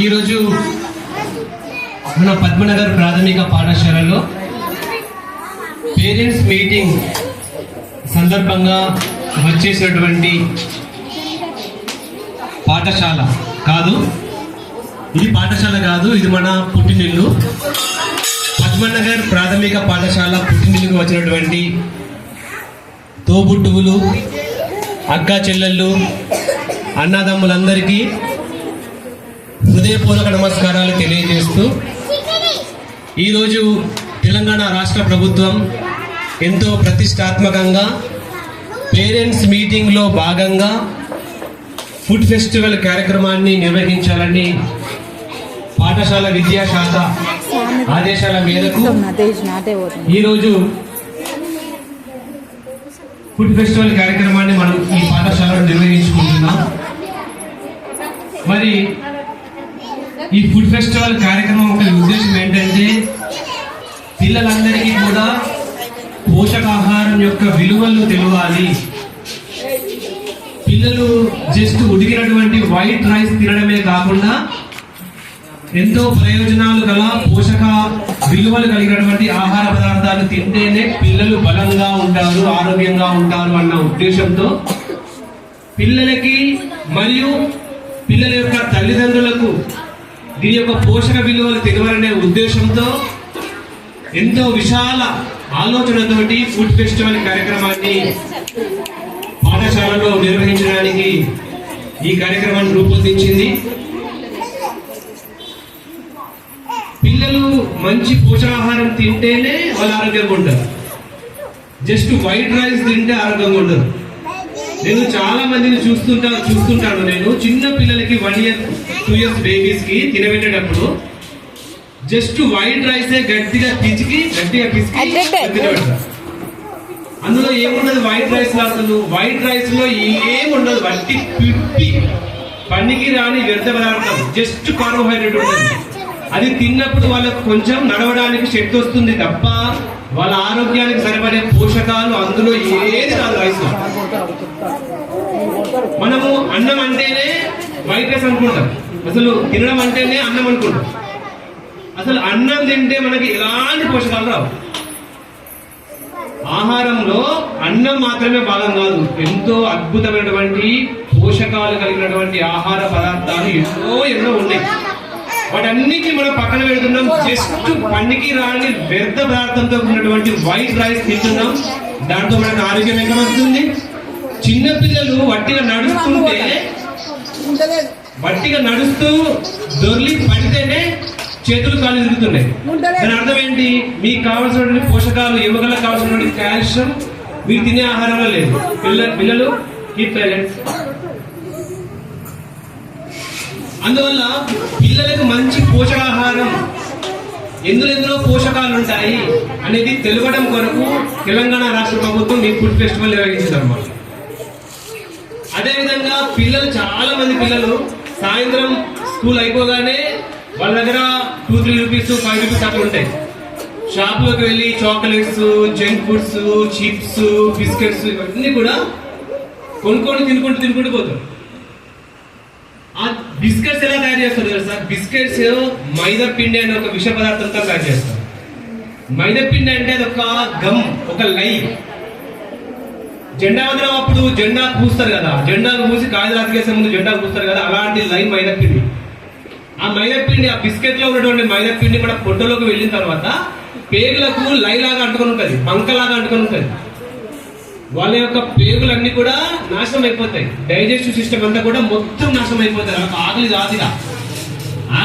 ఈరోజు మన పద్మనగర్ ప్రాథమిక పాఠశాలలో పేరెంట్స్ మీటింగ్ సందర్భంగా వచ్చేసినటువంటి పాఠశాల కాదు, ఇది పాఠశాల కాదు, ఇది మన పుట్టినిల్లు. పద్మనగర్ ప్రాథమిక పాఠశాల పుట్టినిల్లుకు వచ్చినటువంటి తోబుట్టువులు, అక్క చెల్లెళ్ళు, అన్నదమ్ములందరికీ హృదయపూర్వక నమస్కారాలు తెలియజేస్తూ, ఈరోజు తెలంగాణ రాష్ట్ర ప్రభుత్వం ఎంతో ప్రతిష్టాత్మకంగా పేరెంట్స్ మీటింగ్లో భాగంగా ఫుడ్ ఫెస్టివల్ కార్యక్రమాన్ని నిర్వహించాలని పాఠశాల విద్యాశాఖ ఆదేశాల మేరకు ఈరోజు ఫుడ్ ఫెస్టివల్ కార్యక్రమాన్ని మనం ఈ పాఠశాలలో నిర్వహించుకుంటున్నాం. మరి ఈ ఫుడ్ ఫెస్టివల్ కార్యక్రమం యొక్క ఉద్దేశం ఏంటంటే పిల్లలందరికీ కూడా పోషకాహారం యొక్క విలువలు తెలియాలి. పిల్లలు జస్ట్ ఉడికినటువంటి వైట్ రైస్ తినడమే కాకుండా ఎంతో ప్రయోజనాలు గల పోషక విలువలు కలిగినటువంటి ఆహార పదార్థాలు తింటేనే పిల్లలు బలంగా ఉంటారు, ఆరోగ్యంగా ఉంటారు అన్న ఉద్దేశంతో పిల్లలకి మరియు పిల్లల యొక్క తల్లిదండ్రులకు దీని యొక్క పోషక విలువలు తెలియాలనే ఉద్దేశంతో ఎంతో విశాల ఆలోచనతోటి ఫుడ్ ఫెస్టివల్ కార్యక్రమాన్ని పాఠశాలలో నిర్వహించడానికి ఈ కార్యక్రమాన్ని రూపొందించింది. పిల్లలు మంచి పోషకాహారం తింటేనే వాళ్ళు ఆరోగ్యంగా ఉంటారు. జస్ట్ వైట్ రైస్ తింటే ఆరోగ్యంగా ఉండరు. నేను చాలా మందిని చూస్తుంటాను. నేను చిన్న పిల్లలకి 1 year 2 years బేబీస్ కి తినబెట్టేటప్పుడు జస్ట్ వైట్ రైస్ గట్టిగా పిసికి అందులో ఏముండదు వైట్ రైస్ లో. అసలు వైట్ రైస్ లో ఏముండదు, వట్టి పిప్పి పనికి రాని వ్యర్థ పదార్థం, జస్ట్ కార్బోహైడ్రేట్ ఉంటుంది. అది తిన్నప్పుడు వాళ్ళకు కొంచెం నడవడానికి శక్తి వస్తుంది తప్ప వాళ్ళ ఆరోగ్యానికి సరిపడే పోషకాలు అందులో ఏది రాదు రైస్ లో. మనము అన్నం అంటేనే వైట్ రైస్ అనుకుంటాం, అసలు తినడం అంటేనే అన్నం అనుకుంటాం. అసలు అన్నం తింటే మనకి ఎలాంటి పోషకాలు రావు. ఆహారంలో అన్నం మాత్రమే భాగం కాదు, ఎంతో అద్భుతమైనటువంటి పోషకాలు కలిగినటువంటి ఆహార పదార్థాలు ఎన్నో ఉన్నాయి. వాటన్నిటిని మనం పక్కన పెడుతున్నాం. జస్ట్ పనికి రాని వ్యర్థ పదార్థంతో ఉన్నటువంటి వైట్ రైస్ తింటున్నాం. దాంతో మనకు ఆరోగ్యం ఎంత వస్తుంది. చిన్నపిల్లలు వట్టిగా నడుస్తూ దొర్లి పడితేనే చేతులు కాళ్ళు తిరుగుతున్నాయి. దాని అర్థం ఏంటి? మీకు కావాల్సినటువంటి పోషకాలు, ఎముకలకు కావాల్సినటువంటి కాల్షియం మీరు తినే ఆహారంలో లేదు. పిల్లలు కీప్ సైలెంట్. అందువల్ల పిల్లలకు మంచి పోషకాహారం ఎందులో పోషకాలు ఉంటాయి అనేది తెలవడం కొరకు తెలంగాణ రాష్ట్ర ప్రభుత్వం ఈ ఫుడ్ ఫెస్టివల్ నిర్వహించిందన్నమాట. అదేవిధంగా పిల్లలు, చాలా మంది పిల్లలు సాయంత్రం స్కూల్ అయిపోగానే వాళ్ళ దగ్గర 2-3 రూపీస్ 5 రూపీస్ అట్లా ఉంటాయి. షాప్ లోకి వెళ్ళి chocolates, junk foods, chips, biscuits ఇవన్నీ కూడా కొనుక్కొని తినుకుంటూ పోతారు. ఆ బిస్కెట్స్ ఎలా తయారు చేస్తారు తెలుసా? బిస్కెట్స్ మైదా పిండి అనే ఒక విష పదార్థంతో తయారు చేస్తారు. మైదా పిండి అంటే అది ఒక గమ్, ఒక లై. జెండా వందనం అప్పుడు జెండా పూస్తారు కదా, జెండా పూసి కాజు రాజకేసే ముందు జెండా పూస్తారు కదా, అలాంటి లై మైదా పిండి. ఆ మైదా పిండి, ఆ బిస్కెట్ లో ఉన్నటువంటి మైదా పిండి మన పొట్టలోకి వెళ్ళిన తర్వాత పేగులకు లై లాగా అంటుకొని ఉంటుంది, బంకలాగా అంటుకొని ఉంటుంది. వాళ్ళ యొక్క పేగులన్నీ కూడా నాశనం అయిపోతాయి. డైజెస్టివ్ సిస్టమ్ అంతా కూడా మొత్తం నాశనం అయిపోతాయి. ఆకలి రాదుగా.